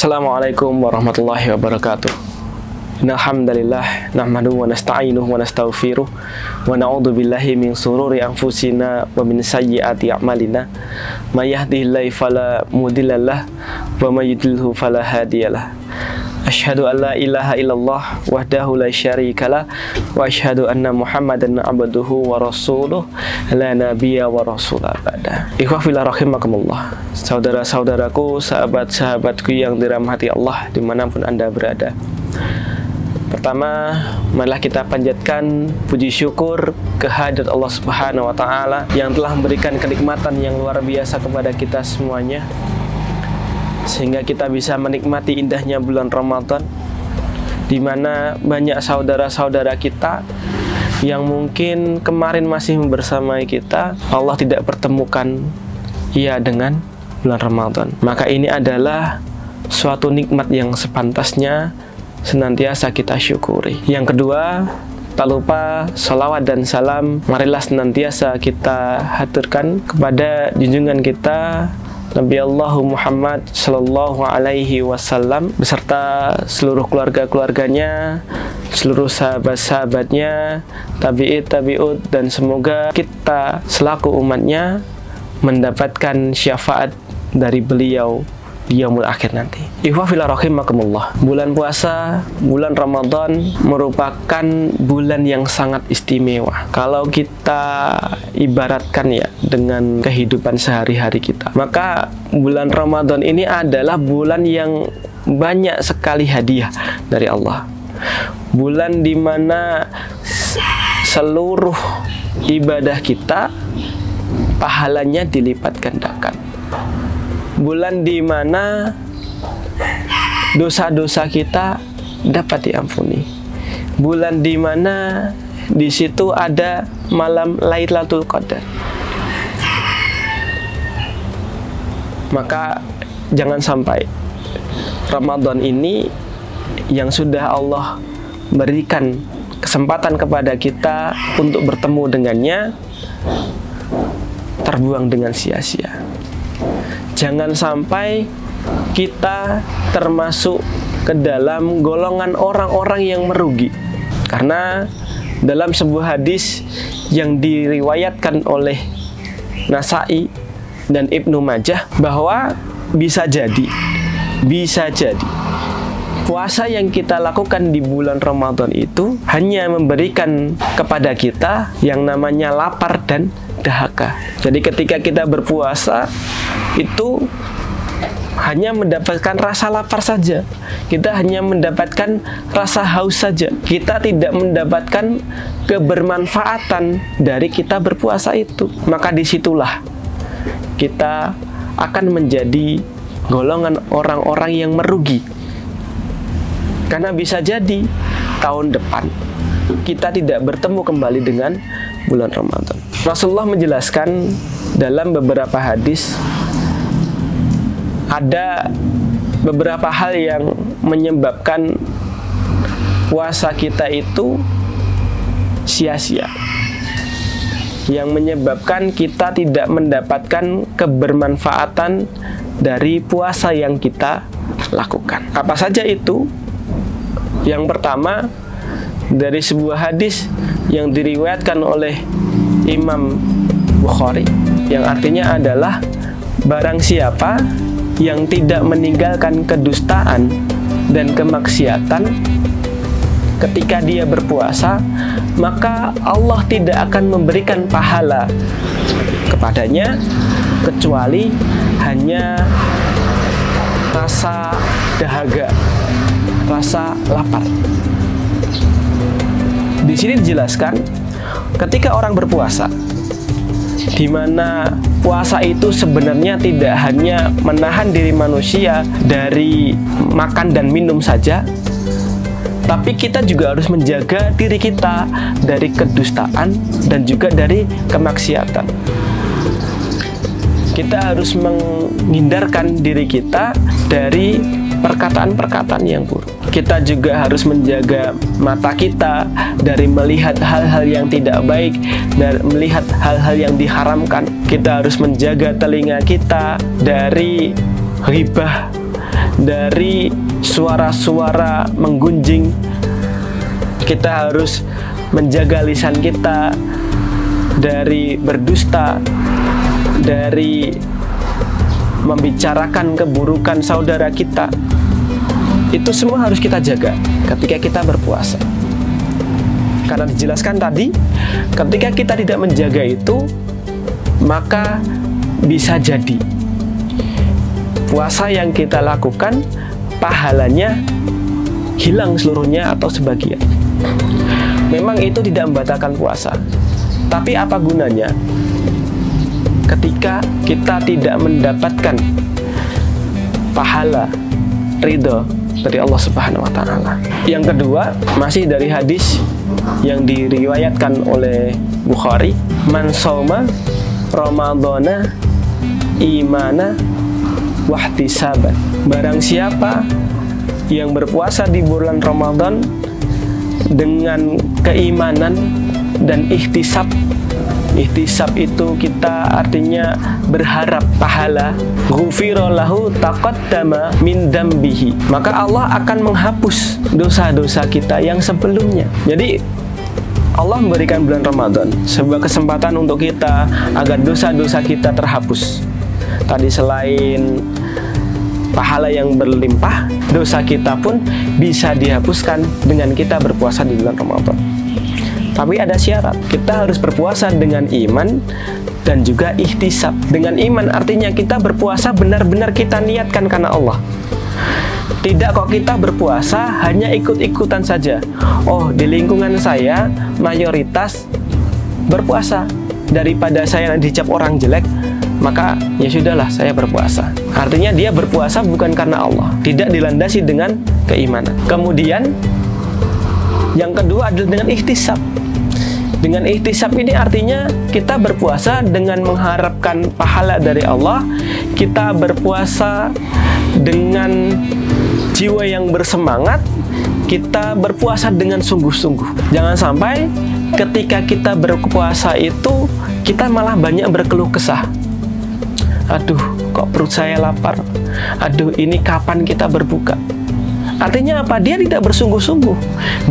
Assalamualaikum warahmatullahi wabarakatuh. Alhamdulillah nahmaduhu wa nasta'inuhu wa nastaghfiruh wa na'udzu billahi min sururi anfusina wa min sayyiati a'malina. May yahdihillahu fala mudhillalah wa may yudlilhu fala hadiyalah. Asyhadu an la ilaha illallah wahdahu la syarikalah wa asyhadu anna Muhammadan abduhu wa rasuluh la nabiyya wa rasulah ba'da. Ikhwah fillah rahimakumullah. Saudara-saudaraku, sahabat-sahabatku yang dirahmati Allah dimanapun Anda berada. Pertama, marilah kita panjatkan puji syukur kehadirat Allah Subhanahu wa taala yang telah memberikan kenikmatan yang luar biasa kepada kita semuanya, sehingga kita bisa menikmati indahnya bulan Ramadan, di mana banyak saudara-saudara kita yang mungkin kemarin masih bersamai kita, Allah tidak pertemukan ia dengan bulan Ramadan. Maka ini adalah suatu nikmat yang sepantasnya senantiasa kita syukuri. Yang kedua, tak lupa salawat dan salam marilah senantiasa kita haturkan kepada junjungan kita Nabi Allah Muhammad Sallallahu Alaihi Wasallam beserta seluruh keluarga-keluarganya, seluruh sahabat-sahabatnya, tabi'ut, dan semoga kita selaku umatnya mendapatkan syafaat dari beliau di yaumul akhir nanti. Ikhwah fillah rahimakumullah. Bulan puasa, bulan Ramadan merupakan bulan yang sangat istimewa. Kalau kita ibaratkan ya dengan kehidupan sehari-hari kita, maka bulan Ramadan ini adalah bulan yang banyak sekali hadiah dari Allah. Bulan dimana seluruh ibadah kita pahalanya dilipat gandakan. Bulan di mana dosa-dosa kita dapat diampuni. Bulan di mana di situ ada malam Lailatul Qadar. Maka jangan sampai Ramadan ini yang sudah Allah berikan kesempatan kepada kita untuk bertemu dengannya terbuang dengan sia-sia. Jangan sampai kita termasuk ke dalam golongan orang-orang yang merugi. Karena dalam sebuah hadis yang diriwayatkan oleh Nasa'i dan Ibnu Majah bahwa bisa jadi puasa yang kita lakukan di bulan Ramadan itu hanya memberikan kepada kita yang namanya lapar dan dahaga. Jadi ketika kita berpuasa itu hanya mendapatkan rasa lapar saja, kita hanya mendapatkan rasa haus saja, kita tidak mendapatkan kebermanfaatan dari kita berpuasa itu. Maka disitulah kita akan menjadi golongan orang-orang yang merugi, karena bisa jadi tahun depan kita tidak bertemu kembali dengan bulan Ramadan. Rasulullah menjelaskan dalam beberapa hadis ada beberapa hal yang menyebabkan puasa kita itu sia-sia, yang menyebabkan kita tidak mendapatkan kebermanfaatan dari puasa yang kita lakukan. Apa saja itu? Yang pertama, dari sebuah hadis yang diriwayatkan oleh Imam Bukhari, yang artinya adalah barang siapa yang tidak meninggalkan kedustaan dan kemaksiatan ketika dia berpuasa, maka Allah tidak akan memberikan pahala kepadanya kecuali hanya rasa dahaga, rasa lapar. Di sini dijelaskan ketika orang berpuasa, di mana puasa itu sebenarnya tidak hanya menahan diri manusia dari makan dan minum saja, tapi kita juga harus menjaga diri kita dari kedustaan dan juga dari kemaksiatan. Kita harus menghindarkan diri kita dari perkataan-perkataan yang buruk. Kita juga harus menjaga mata kita dari melihat hal-hal yang tidak baik, dari melihat hal-hal yang diharamkan. Kita harus menjaga telinga kita dari ghibah, dari suara-suara menggunjing. Kita harus menjaga lisan kita dari berdusta, dari membicarakan keburukan saudara kita. Itu semua harus kita jaga ketika kita berpuasa. Karena dijelaskan tadi, ketika kita tidak menjaga itu, maka bisa jadi puasa yang kita lakukan pahalanya hilang seluruhnya atau sebagian. Memang itu tidak membatalkan puasa, tapi apa gunanya ketika kita tidak mendapatkan pahala ridho dari Allah Subhanahu wa Ta'ala. Yang kedua, masih dari hadis yang diriwayatkan oleh Bukhari, man shauma ramadhana imana wahtisaban. Barang siapa yang berpuasa di bulan Ramadan dengan keimanan dan ihtisab. Ihtisab itu kita artinya berharap pahala. Ghufira lahu taqaddama min dambihi. Maka Allah akan menghapus dosa-dosa kita yang sebelumnya. Jadi Allah memberikan bulan Ramadan sebuah kesempatan untuk kita agar dosa-dosa kita terhapus. Tadi selain pahala yang berlimpah, dosa kita pun bisa dihapuskan dengan kita berpuasa di bulan Ramadan. Tapi ada syarat, kita harus berpuasa dengan iman dan juga ihtisab. Dengan iman artinya kita berpuasa benar-benar kita niatkan karena Allah. Tidak kok kita berpuasa hanya ikut-ikutan saja. Oh, di lingkungan saya mayoritas berpuasa, daripada saya dicap orang jelek, maka ya sudahlah saya berpuasa. Artinya dia berpuasa bukan karena Allah, tidak dilandasi dengan keimanan. Kemudian yang kedua adalah dengan ihtisab. Dengan ihtisab ini artinya kita berpuasa dengan mengharapkan pahala dari Allah. Kita berpuasa dengan jiwa yang bersemangat. Kita berpuasa dengan sungguh-sungguh. Jangan sampai ketika kita berpuasa itu kita malah banyak berkeluh kesah. Aduh, kok perut saya lapar. Aduh, ini kapan kita berbuka? Artinya apa? Dia tidak bersungguh-sungguh.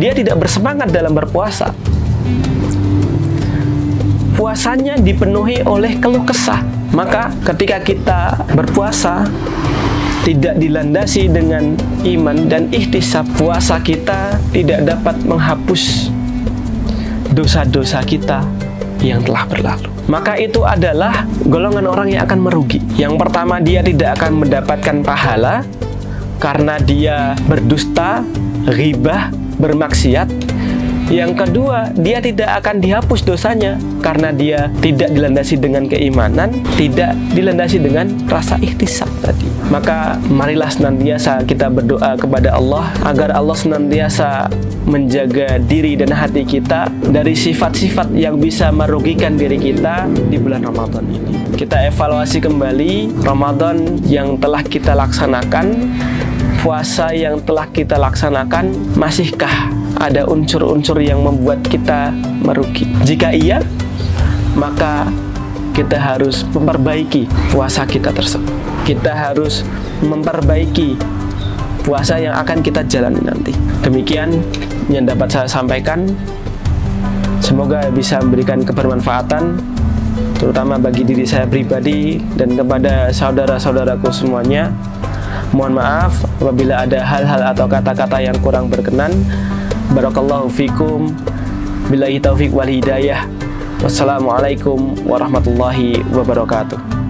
Dia tidak bersemangat dalam berpuasa. Puasanya dipenuhi oleh keluh kesah. Maka ketika kita berpuasa tidak dilandasi dengan iman dan ihtisab, puasa kita tidak dapat menghapus dosa-dosa kita yang telah berlalu. Maka itu adalah golongan orang yang akan merugi. Yang pertama, dia tidak akan mendapatkan pahala karena dia berdusta, ghibah, bermaksiat. Yang kedua, dia tidak akan dihapus dosanya karena dia tidak dilandasi dengan keimanan, tidak dilandasi dengan rasa ihtisab tadi. Maka marilah senantiasa kita berdoa kepada Allah agar Allah senantiasa menjaga diri dan hati kita dari sifat-sifat yang bisa merugikan diri kita di bulan Ramadan ini. Kita evaluasi kembali Ramadan yang telah kita laksanakan, puasa yang telah kita laksanakan, masihkah ada unsur-unsur yang membuat kita merugi? Jika iya, maka kita harus memperbaiki puasa kita tersebut. Kita harus memperbaiki puasa yang akan kita jalani nanti. Demikian yang dapat saya sampaikan. Semoga bisa memberikan kebermanfaatan, terutama bagi diri saya pribadi dan kepada saudara-saudaraku semuanya. Mohon maaf apabila ada hal-hal atau kata-kata yang kurang berkenan. Barakallahu fikum. Billahi taufiq wal hidayah. Wassalamualaikum warahmatullahi wabarakatuh.